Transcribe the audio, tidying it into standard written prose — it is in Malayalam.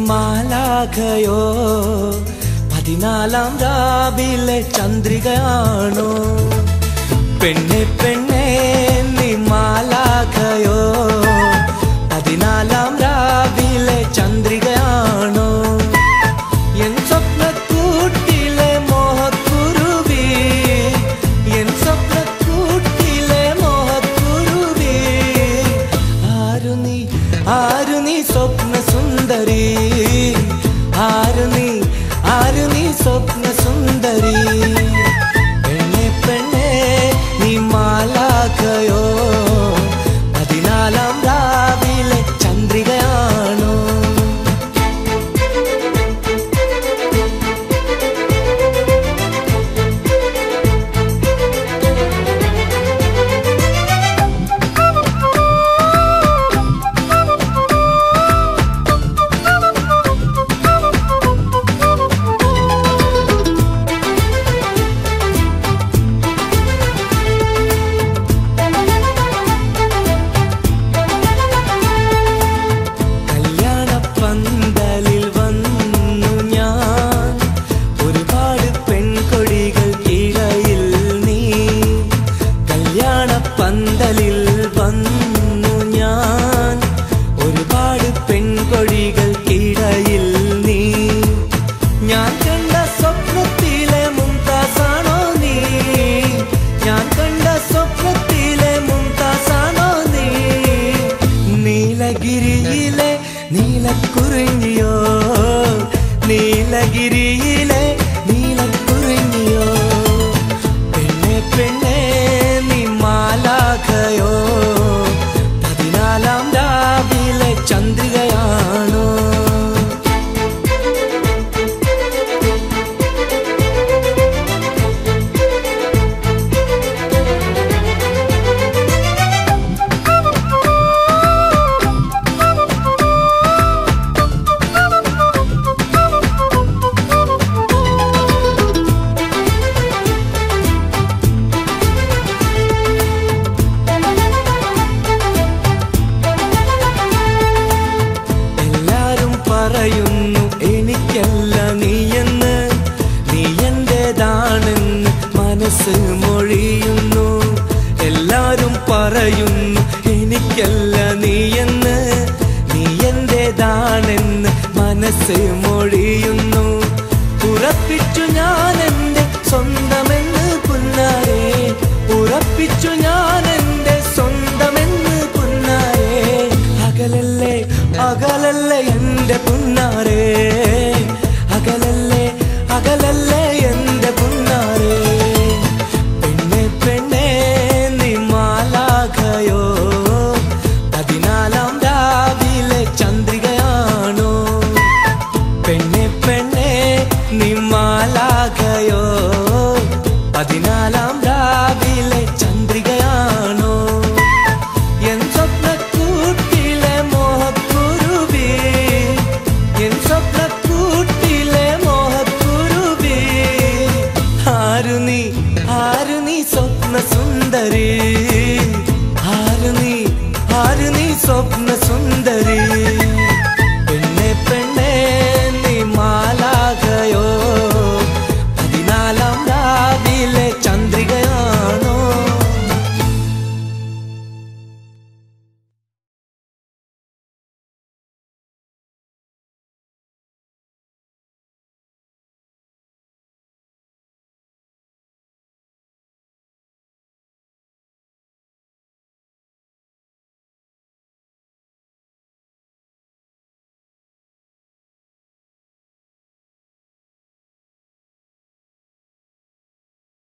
മാലാഖയോ പതിനാലാം രാവിലെ ചന്ദ്രികയാണോ പെണ്ണെ പെണ്ണെ നീ മാലാഖയോ പതിനാലാം രാവിലെ ചന്ദ്രികയാണോ എൻ സ്വപ്നക്കൂട്ടിലെ മോഹക്കുരുവി എൻ സ്വപ്നക്കൂട്ടിലെ മോഹക്കുരുവി ആരു നീ സ്വപ്ന സുന്ദരി ആരു നീ സ്വപ്ന സുന്ദരി പെണ്ണെ പെണ്ണെ നീ മാലാഖയോ പതിനാലാം രാവിലെ ചന്ദ്രികയാണോ പന്തലിൽ വന്നു ഞാൻ ഒരുപാട് പെൺകൊടികൾക്കിടയിൽ നീ ഞാൻ കണ്ട സ്വപ്നത്തിലെ മുംതാസാണോ നീ ഞാൻ കണ്ട സ്വപ്നത്തിലെ മുംതാസാണോ നീ നീലഗിരിയിലെ നീലക്കുറിഞ്ഞിയോ നീലഗിരിയിലെ നീലക്കുറിഞ്ഞിയോ പെണ്ണെ പെണ്ണെ മാലാഖയോ പതിനാലാം രാവിലെ ചന്ദ്രികയാണോ പറയുന്നു എനിക്കല്ല നീയെന്ന് നീ എന്റേതാണെന്ന് മനസ്സ് മൊഴിയുന്നു എല്ലാരും പറയുന്നു എനിക്കല്ല നീയെന്ന് നീ എന്റേതാണെന്ന് മനസ്സ് മൊഴിയുന്നു ഉറപ്പിച്ചു ഞാൻ എന്റെ സ്വന്തമെന്ന് പുന്നാരെ ഉറപ്പിച്ചു ഞാൻ എന്റെ സ്വന്തമെന്ന് പുന്നാരെ അകലല്ലേ അകലല്ലേ എന്റെ പുന്നാരെ അകലല്ലേ അകലല്ലേ എന്റെ പുന്നാരെ പെണ്ണെ പെണ്ണെ നീ മാലാഖയോ പതിനാലാം രാവിലെ ചന്ദ്രികയാണോ പെണ്ണെ പെണ്ണെ നീ മാലാഖയോ പതിനാലാം രാവിലെ ചന്ദ്രികയാണോ എൻ സ്വപ്നക്കൂട്ടിലെ മോഹക്കുരുവി എൻ സ്വപ്നക്കൂട്ടിലെ മോഹക്കുരുവി ആരു നീ സ്വപ്ന സുന്ദരി ആരു നീ സ്വപ്ന സുന്ദരി